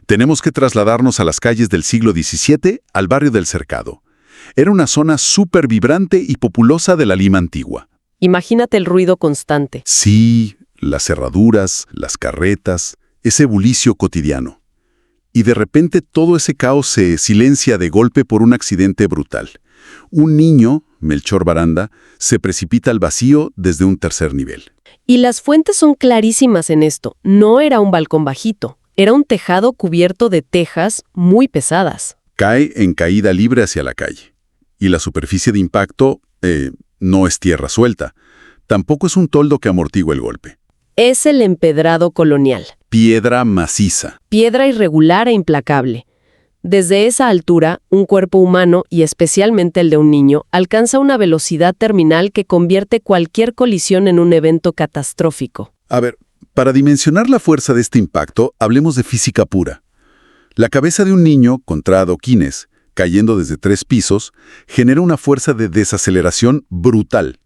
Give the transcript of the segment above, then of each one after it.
Tenemos que trasladarnos a las calles del siglo XVII, al barrio del Cercado. Era una zona súper vibrante y populosa de la Lima antigua. Imagínate el ruido constante. Sí, las cerraduras, las carretas, ese bullicio cotidiano. Y de repente todo ese caos se silencia de golpe por un accidente brutal. Un niño, Melchor Baranda, se precipita al vacío desde un tercer nivel. Y las fuentes son clarísimas en esto. No era un balcón bajito, era un tejado cubierto de tejas muy pesadas. Cae en caída libre hacia la calle. Y la superficie de impacto no es tierra suelta. Tampoco es un toldo que amortigua el golpe. Es el empedrado colonial. Piedra maciza. Piedra irregular e implacable. Desde esa altura, un cuerpo humano, y especialmente el de un niño, alcanza una velocidad terminal que convierte cualquier colisión en un evento catastrófico. A ver, para dimensionar la fuerza de este impacto, hablemos de física pura. La cabeza de un niño, contra adoquines, cayendo desde 3 pisos, genera una fuerza de desaceleración brutal.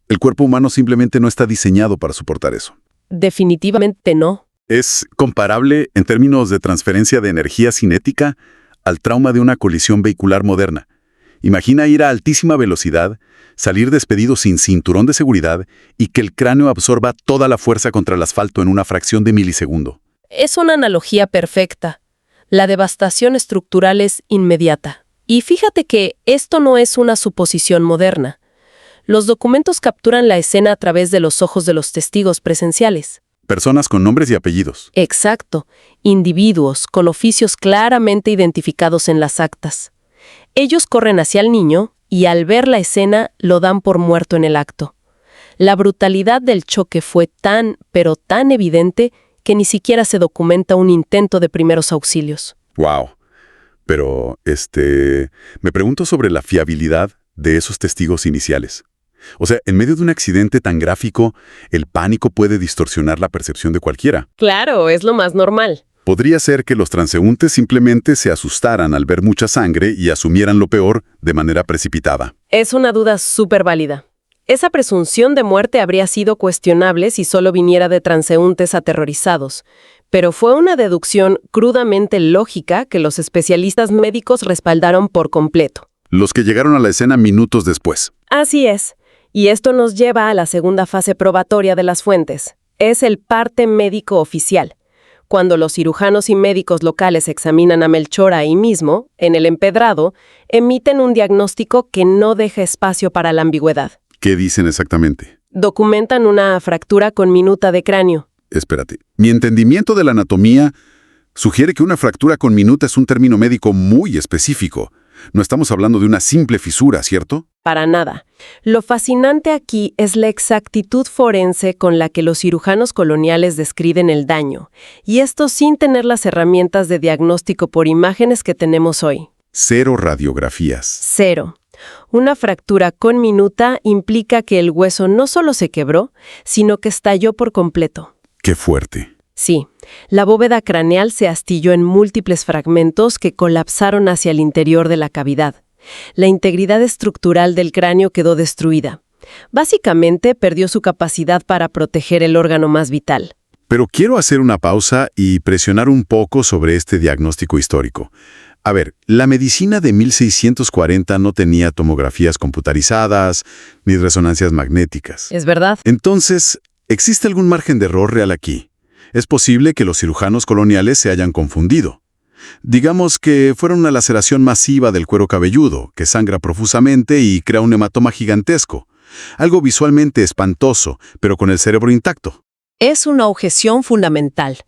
El cuerpo humano simplemente no está diseñado para soportar eso. Definitivamente no. Es comparable, en términos de transferencia de energía cinética, al trauma de una colisión vehicular moderna. Imagina ir a altísima velocidad, salir despedido sin cinturón de seguridad y que el cráneo absorba toda la fuerza contra el asfalto en una fracción de milisegundo. Es una analogía perfecta. La devastación estructural es inmediata. Y fíjate que esto no es una suposición moderna. Los documentos capturan la escena a través de los ojos de los testigos presenciales. Personas con nombres y apellidos. Exacto. Individuos con oficios claramente identificados en las actas. Ellos corren hacia el niño y al ver la escena lo dan por muerto en el acto. La brutalidad del choque fue tan, pero tan evidente que ni siquiera se documenta un intento de primeros auxilios. ¡Wow! Pero, me pregunto sobre la fiabilidad de esos testigos iniciales. O sea, en medio de un accidente tan gráfico, el pánico puede distorsionar la percepción de cualquiera. Claro, es lo más normal. Podría ser que los transeúntes simplemente se asustaran al ver mucha sangre y asumieran lo peor de manera precipitada. Es una duda súper válida. Esa presunción de muerte habría sido cuestionable si solo viniera de transeúntes aterrorizados, pero fue una deducción crudamente lógica que los especialistas médicos respaldaron por completo. Los que llegaron a la escena minutos después. Así es. Y esto nos lleva a la segunda fase probatoria de las fuentes. Es el parte médico oficial. Cuando los cirujanos y médicos locales examinan a Melchor ahí mismo, en el empedrado, emiten un diagnóstico que no deja espacio para la ambigüedad. ¿Qué dicen exactamente? Documentan una fractura con minuta de cráneo. Espérate. Mi entendimiento de la anatomía sugiere que una fractura con minuta es un término médico muy específico. No estamos hablando de una simple fisura, ¿cierto? Para nada. Lo fascinante aquí es la exactitud forense con la que los cirujanos coloniales describen el daño, y esto sin tener las herramientas de diagnóstico por imágenes que tenemos hoy. 0 radiografías. 0. Una fractura con minuta implica que el hueso no solo se quebró, sino que estalló por completo. ¡Qué fuerte! Sí, la bóveda craneal se astilló en múltiples fragmentos que colapsaron hacia el interior de la cavidad. La integridad estructural del cráneo quedó destruida. Básicamente, perdió su capacidad para proteger el órgano más vital. Pero quiero hacer una pausa y presionar un poco sobre este diagnóstico histórico. A ver, la medicina de 1640 no tenía tomografías computarizadas ni resonancias magnéticas. ¿Es verdad? Entonces, ¿existe algún margen de error real aquí? Es posible que los cirujanos coloniales se hayan confundido. Digamos que fuera una laceración masiva del cuero cabelludo, que sangra profusamente y crea un hematoma gigantesco. Algo visualmente espantoso, pero con el cerebro intacto. Es una objeción fundamental.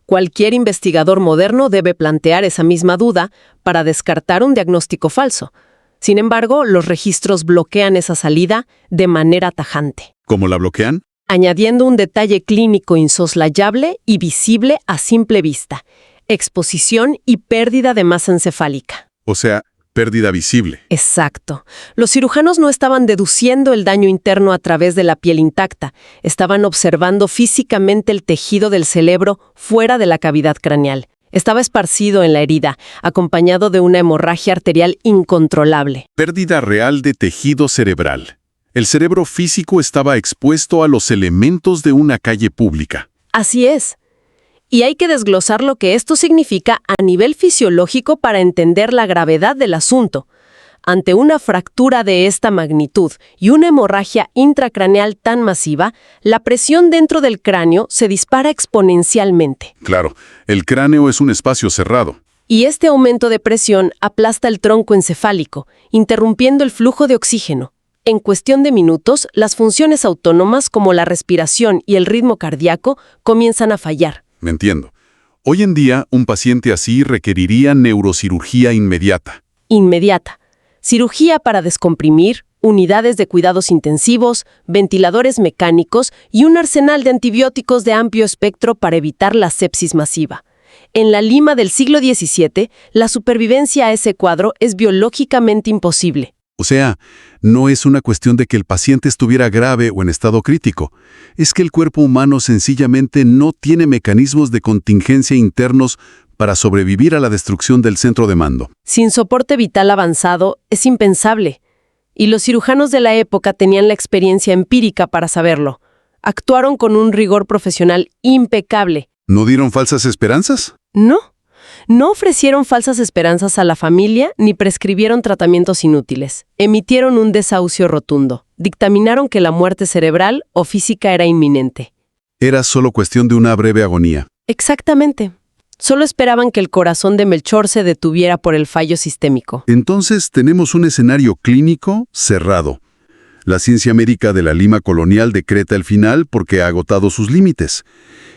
Cualquier investigador moderno debe plantear esa misma duda para descartar un diagnóstico falso. Sin embargo, los registros bloquean esa salida de manera tajante. ¿Cómo la bloquean? Añadiendo un detalle clínico insoslayable y visible a simple vista: exposición y pérdida de masa encefálica. O sea, pérdida visible. Exacto. Los cirujanos no estaban deduciendo el daño interno a través de la piel intacta, estaban observando físicamente el tejido del cerebro fuera de la cavidad craneal. Estaba esparcido en la herida, acompañado de una hemorragia arterial incontrolable. Pérdida real de tejido cerebral. El cerebro físico estaba expuesto a los elementos de una calle pública. Así es. Y hay que desglosar lo que esto significa a nivel fisiológico para entender la gravedad del asunto. Ante una fractura de esta magnitud y una hemorragia intracraneal tan masiva, la presión dentro del cráneo se dispara exponencialmente. Claro, el cráneo es un espacio cerrado. Y este aumento de presión aplasta el tronco encefálico, interrumpiendo el flujo de oxígeno. En cuestión de minutos, las funciones autónomas como la respiración y el ritmo cardíaco comienzan a fallar. Me entiendo. Hoy en día, un paciente así requeriría neurocirugía inmediata. Inmediata. Cirugía para descomprimir, unidades de cuidados intensivos, ventiladores mecánicos y un arsenal de antibióticos de amplio espectro para evitar la sepsis masiva. En la Lima del siglo XVII, la supervivencia a ese cuadro es biológicamente imposible. O sea, no es una cuestión de que el paciente estuviera grave o en estado crítico. Es que el cuerpo humano sencillamente no tiene mecanismos de contingencia internos para sobrevivir a la destrucción del centro de mando. Sin soporte vital avanzado, es impensable. Y los cirujanos de la época tenían la experiencia empírica para saberlo. Actuaron con un rigor profesional impecable. ¿No dieron falsas esperanzas? No. No ofrecieron falsas esperanzas a la familia ni prescribieron tratamientos inútiles. Emitieron un desahucio rotundo. Dictaminaron que la muerte cerebral o física era inminente. Era solo cuestión de una breve agonía. Exactamente. Solo esperaban que el corazón de Melchor se detuviera por el fallo sistémico. Entonces tenemos un escenario clínico cerrado. La ciencia médica de la Lima colonial decreta el final porque ha agotado sus límites.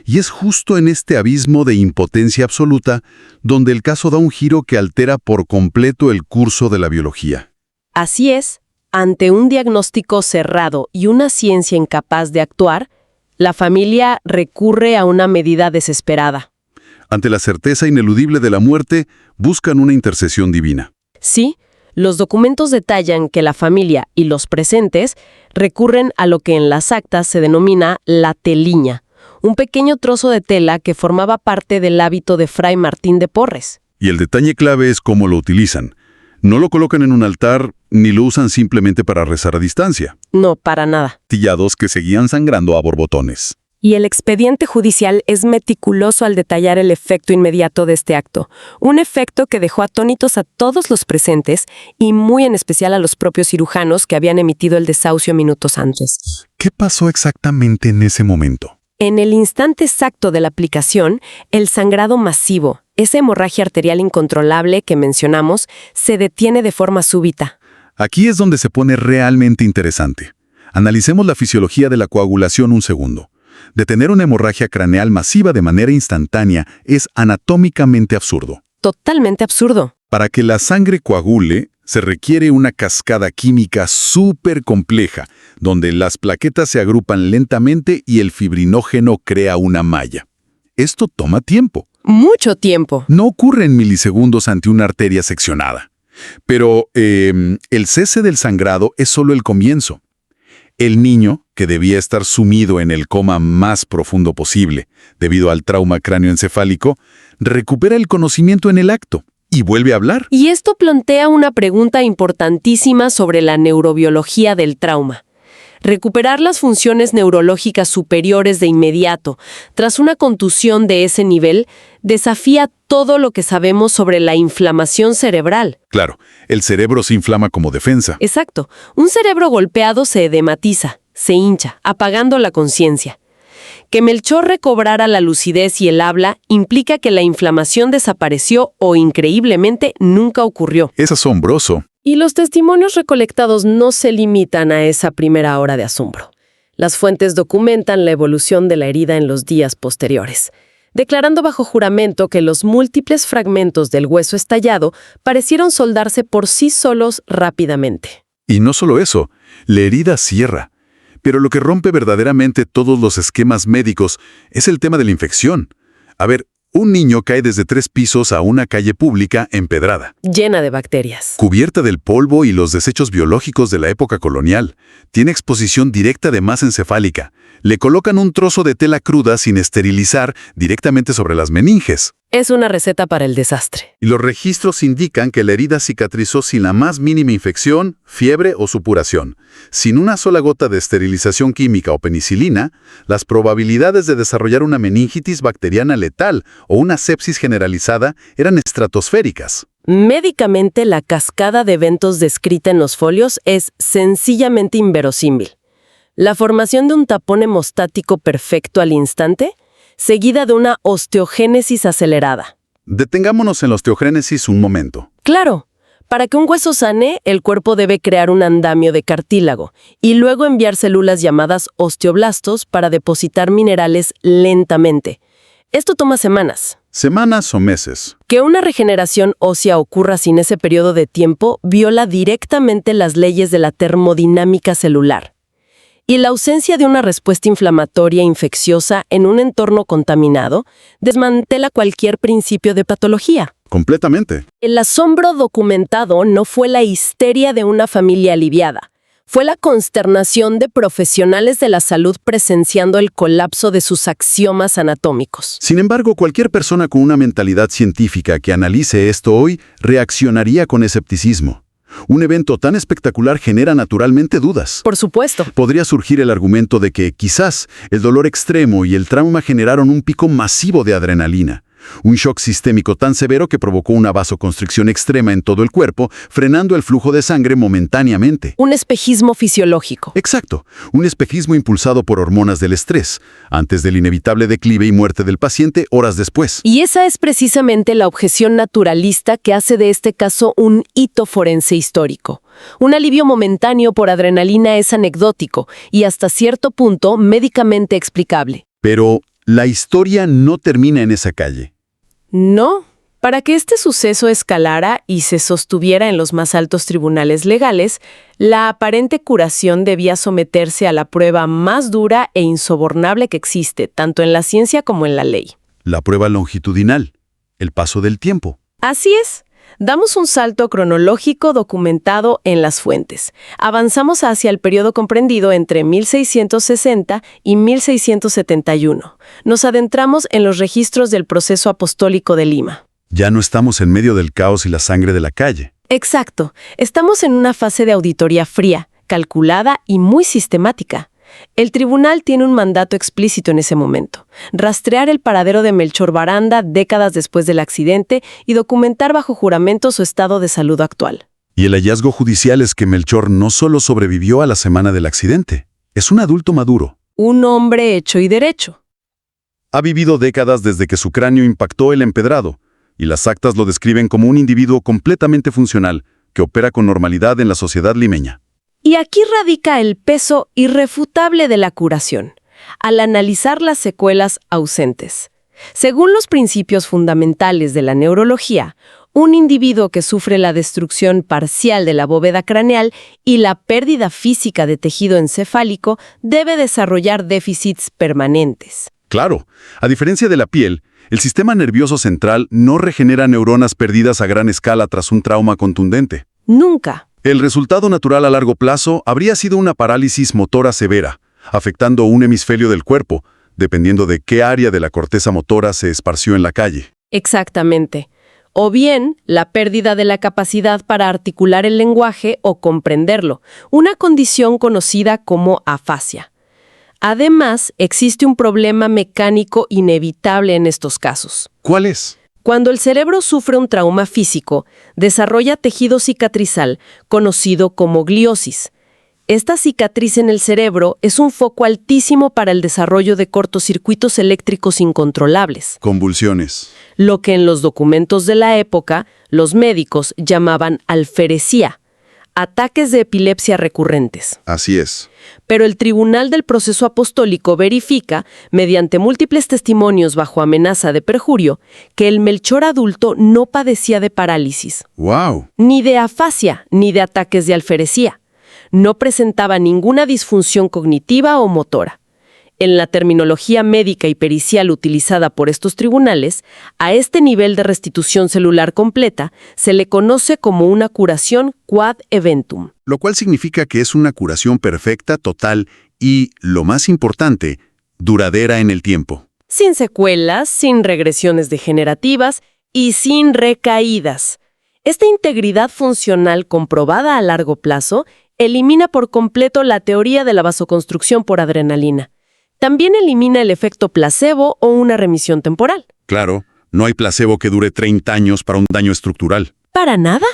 Y es justo en este abismo de impotencia absoluta donde el caso da un giro que altera por completo el curso de la biología. Así es, ante un diagnóstico cerrado y una ciencia incapaz de actuar, la familia recurre a una medida desesperada. Ante la certeza ineludible de la muerte, buscan una intercesión divina. Sí, los documentos detallan que la familia y los presentes recurren a lo que en las actas se denomina la teliña, un pequeño trozo de tela que formaba parte del hábito de Fray Martín de Porres. Y el detalle clave es cómo lo utilizan. No lo colocan en un altar ni lo usan simplemente para rezar a distancia. No, para nada. Tillados que seguían sangrando a borbotones. Y el expediente judicial es meticuloso al detallar el efecto inmediato de este acto, un efecto que dejó atónitos a todos los presentes y muy en especial a los propios cirujanos que habían emitido el desahucio minutos antes. ¿Qué pasó exactamente en ese momento? En el instante exacto de la aplicación, el sangrado masivo, esa hemorragia arterial incontrolable que mencionamos, se detiene de forma súbita. Aquí es donde se pone realmente interesante. Analicemos la fisiología de la coagulación un segundo. Detener una hemorragia craneal masiva de manera instantánea es anatómicamente absurdo. Totalmente absurdo. Para que la sangre coagule, se requiere una cascada química súper compleja, donde las plaquetas se agrupan lentamente y el fibrinógeno crea una malla. Esto toma tiempo. Mucho tiempo. No ocurre en milisegundos ante una arteria seccionada. Pero el cese del sangrado es solo el comienzo. El niño, que debía estar sumido en el coma más profundo posible, debido al trauma cráneoencefálico, recupera el conocimiento en el acto y vuelve a hablar. Y esto plantea una pregunta importantísima sobre la neurobiología del trauma. Recuperar las funciones neurológicas superiores de inmediato, tras una contusión de ese nivel, desafía todo lo que sabemos sobre la inflamación cerebral. Claro, el cerebro se inflama como defensa. Exacto. Un cerebro golpeado se edematiza, se hincha, apagando la conciencia. Que Melchor recobrara la lucidez y el habla implica que la inflamación desapareció o, increíblemente, nunca ocurrió. Es asombroso. Y los testimonios recolectados no se limitan a esa primera hora de asombro. Las fuentes documentan la evolución de la herida en los días posteriores, declarando bajo juramento que los múltiples fragmentos del hueso estallado parecieron soldarse por sí solos rápidamente. Y no solo eso, la herida cierra. Pero lo que rompe verdaderamente todos los esquemas médicos es el tema de la infección. A ver, un niño cae desde 3 pisos a una calle pública empedrada, Llena de bacterias. cubierta del polvo y los desechos biológicos de la época colonial. Tiene exposición directa de masa encefálica. Le colocan un trozo de tela cruda sin esterilizar directamente sobre las meninges. Es una receta para el desastre. Y los registros indican que la herida cicatrizó sin la más mínima infección, fiebre o supuración. Sin una sola gota de esterilización química o penicilina, las probabilidades de desarrollar una meningitis bacteriana letal o una sepsis generalizada eran estratosféricas. Médicamente, la cascada de eventos descrita en los folios es sencillamente inverosímil. La formación de un tapón hemostático perfecto al instante, seguida de una osteogénesis acelerada. Detengámonos en la osteogénesis un momento. Claro, para que un hueso sane, el cuerpo debe crear un andamio de cartílago y luego enviar células llamadas osteoblastos para depositar minerales lentamente. Esto toma semanas. ¿Semanas o meses? Que una regeneración ósea ocurra sin ese periodo de tiempo viola directamente las leyes de la termodinámica celular. Y la ausencia de una respuesta inflamatoria infecciosa en un entorno contaminado desmantela cualquier principio de patología. Completamente. El asombro documentado no fue la histeria de una familia aliviada. Fue la consternación de profesionales de la salud presenciando el colapso de sus axiomas anatómicos. Sin embargo, cualquier persona con una mentalidad científica que analice esto hoy reaccionaría con escepticismo. Un evento tan espectacular genera naturalmente dudas. Por supuesto. Podría surgir el argumento de que, quizás, el dolor extremo y el trauma generaron un pico masivo de adrenalina. Un shock sistémico tan severo que provocó una vasoconstricción extrema en todo el cuerpo, frenando el flujo de sangre momentáneamente. Un espejismo fisiológico. Exacto, un espejismo impulsado por hormonas del estrés, antes del inevitable declive y muerte del paciente horas después. Y esa es precisamente la objeción naturalista que hace de este caso un hito forense histórico. Un alivio momentáneo por adrenalina es anecdótico y hasta cierto punto médicamente explicable. Pero la historia no termina en esa calle. No. Para que este suceso escalara y se sostuviera en los más altos tribunales legales, la aparente curación debía someterse a la prueba más dura e insobornable que existe, tanto en la ciencia como en la ley. La prueba longitudinal, el paso del tiempo. Así es. Damos un salto cronológico documentado en las fuentes. Avanzamos hacia el periodo comprendido entre 1660 y 1671. Nos adentramos en los registros del proceso apostólico de Lima. Ya no estamos en medio del caos y la sangre de la calle. Exacto. Estamos en una fase de auditoría fría, calculada y muy sistemática. El tribunal tiene un mandato explícito en ese momento: rastrear el paradero de Melchor Baranda décadas después del accidente y documentar bajo juramento su estado de salud actual. Y el hallazgo judicial es que Melchor no solo sobrevivió a la semana del accidente, es un adulto maduro. Un hombre hecho y derecho. Ha vivido décadas desde que su cráneo impactó el empedrado, y las actas lo describen como un individuo completamente funcional, que opera con normalidad en la sociedad limeña. Y aquí radica el peso irrefutable de la curación, al analizar las secuelas ausentes. Según los principios fundamentales de la neurología, un individuo que sufre la destrucción parcial de la bóveda craneal y la pérdida física de tejido encefálico debe desarrollar déficits permanentes. Claro, a diferencia de la piel, el sistema nervioso central no regenera neuronas perdidas a gran escala tras un trauma contundente. Nunca. El resultado natural a largo plazo habría sido una parálisis motora severa, afectando un hemisferio del cuerpo, dependiendo de qué área de la corteza motora se esparció en la calle. Exactamente. O bien, la pérdida de la capacidad para articular el lenguaje o comprenderlo, una condición conocida como afasia. Además, existe un problema mecánico inevitable en estos casos. ¿Cuál es? Cuando el cerebro sufre un trauma físico, desarrolla tejido cicatrizal, conocido como gliosis. Esta cicatriz en el cerebro es un foco altísimo para el desarrollo de cortocircuitos eléctricos incontrolables. Convulsiones. Lo que en los documentos de la época los médicos llamaban alferesía, ataques de epilepsia recurrentes. Así es. Pero el Tribunal del Proceso Apostólico verifica, mediante múltiples testimonios bajo amenaza de perjurio, que el Melchor adulto no padecía de parálisis. ¡Wow! Ni de afasia, ni de ataques de alferesía. No presentaba ninguna disfunción cognitiva o motora. En la terminología médica y pericial utilizada por estos tribunales, a este nivel de restitución celular completa se le conoce como una curación quad eventum. Lo cual significa que es una curación perfecta, total y, lo más importante, duradera en el tiempo. Sin secuelas, sin regresiones degenerativas y sin recaídas. Esta integridad funcional comprobada a largo plazo elimina por completo la teoría de la vasoconstrucción por adrenalina. También elimina el efecto placebo o una remisión temporal. Claro, no hay placebo que dure 30 años para un daño estructural. ¿Para nada?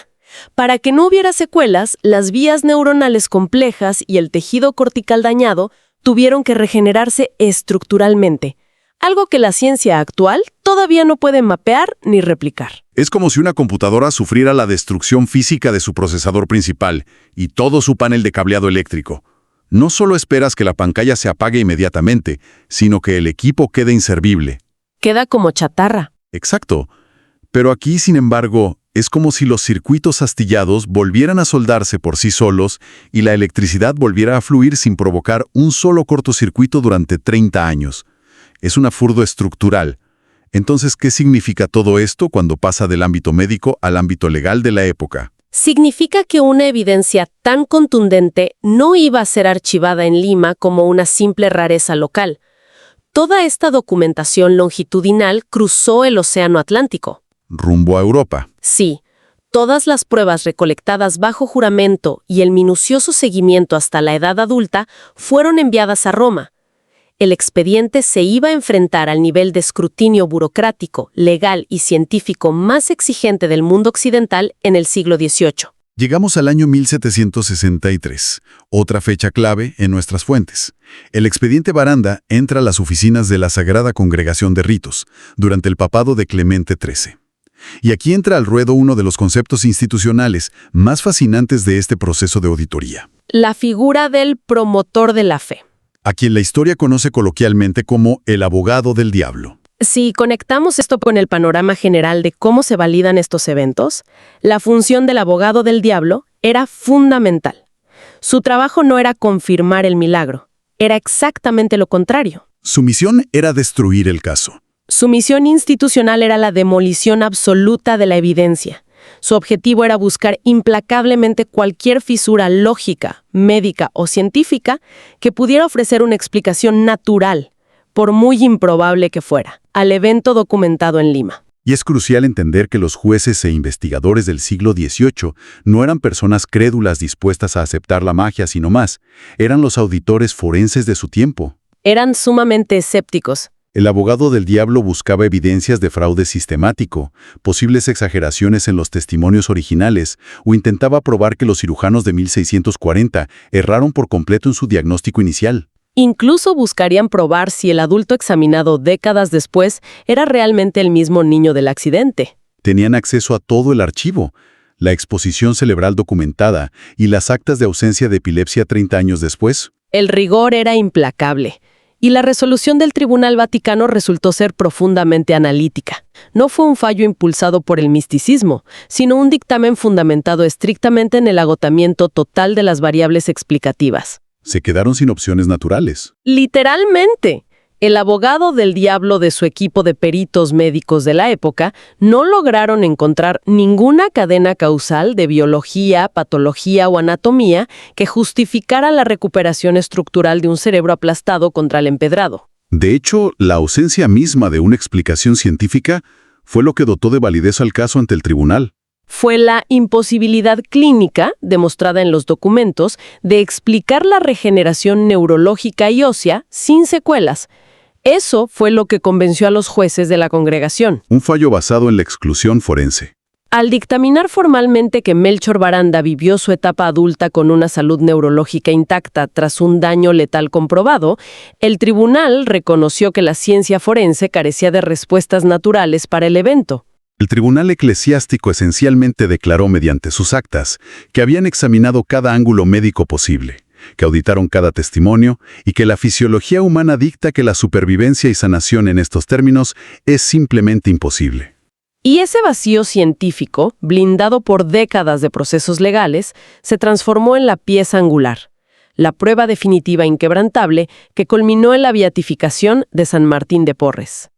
Para que no hubiera secuelas, las vías neuronales complejas y el tejido cortical dañado tuvieron que regenerarse estructuralmente, algo que la ciencia actual todavía no puede mapear ni replicar. Es como si una computadora sufriera la destrucción física de su procesador principal y todo su panel de cableado eléctrico. No solo esperas que la pantalla se apague inmediatamente, sino que el equipo quede inservible. Queda como chatarra. Exacto. Pero aquí, sin embargo, es como si los circuitos astillados volvieran a soldarse por sí solos y la electricidad volviera a fluir sin provocar un solo cortocircuito durante 30 años. Es un afurdo estructural. Entonces, ¿qué significa todo esto cuando pasa del ámbito médico al ámbito legal de la época? Significa que una evidencia tan contundente no iba a ser archivada en Lima como una simple rareza local. Toda esta documentación longitudinal cruzó el Océano Atlántico. Rumbo a Europa. Sí, todas las pruebas recolectadas bajo juramento y el minucioso seguimiento hasta la edad adulta fueron enviadas a Roma. El expediente se iba a enfrentar al nivel de escrutinio burocrático, legal y científico más exigente del mundo occidental en el siglo XVIII. Llegamos al año 1763, otra fecha clave en nuestras fuentes. El expediente Baranda entra a las oficinas de la Sagrada Congregación de Ritos, durante el papado de Clemente XIII. Y aquí entra al ruedo uno de los conceptos institucionales más fascinantes de este proceso de auditoría. La figura del promotor de la fe. A quien la historia conoce coloquialmente como el abogado del diablo. Si conectamos esto con el panorama general de cómo se validan estos eventos, la función del abogado del diablo era fundamental. Su trabajo no era confirmar el milagro, era exactamente lo contrario. Su misión era destruir el caso. Su misión institucional era la demolición absoluta de la evidencia. Su objetivo era buscar implacablemente cualquier fisura lógica, médica o científica que pudiera ofrecer una explicación natural, por muy improbable que fuera, al evento documentado en Lima. Y es crucial entender que los jueces e investigadores del siglo XVIII no eran personas crédulas dispuestas a aceptar la magia, sino más, eran los auditores forenses de su tiempo. Eran sumamente escépticos. El abogado del diablo buscaba evidencias de fraude sistemático, posibles exageraciones en los testimonios originales, o intentaba probar que los cirujanos de 1640 erraron por completo en su diagnóstico inicial. Incluso buscarían probar si el adulto examinado décadas después era realmente el mismo niño del accidente. Tenían acceso a todo el archivo, la exposición cerebral documentada y las actas de ausencia de epilepsia 30 años después. El rigor era implacable. Y la resolución del Tribunal Vaticano resultó ser profundamente analítica. No fue un fallo impulsado por el misticismo, sino un dictamen fundamentado estrictamente en el agotamiento total de las variables explicativas. Se quedaron sin opciones naturales. Literalmente. El abogado del diablo de su equipo de peritos médicos de la época no lograron encontrar ninguna cadena causal de biología, patología o anatomía que justificara la recuperación estructural de un cerebro aplastado contra el empedrado. De hecho, la ausencia misma de una explicación científica fue lo que dotó de validez al caso ante el tribunal. Fue la imposibilidad clínica, demostrada en los documentos, de explicar la regeneración neurológica y ósea sin secuelas. Eso fue lo que convenció a los jueces de la congregación. Un fallo basado en la exclusión forense. Al dictaminar formalmente que Melchor Baranda vivió su etapa adulta con una salud neurológica intacta tras un daño letal comprobado, el tribunal reconoció que la ciencia forense carecía de respuestas naturales para el evento. El tribunal eclesiástico esencialmente declaró mediante sus actas que habían examinado cada ángulo médico posible, que auditaron cada testimonio y que la fisiología humana dicta que la supervivencia y sanación en estos términos es simplemente imposible. Y ese vacío científico, blindado por décadas de procesos legales, se transformó en la pieza angular, la prueba definitiva inquebrantable que culminó en la beatificación de San Martín de Porres.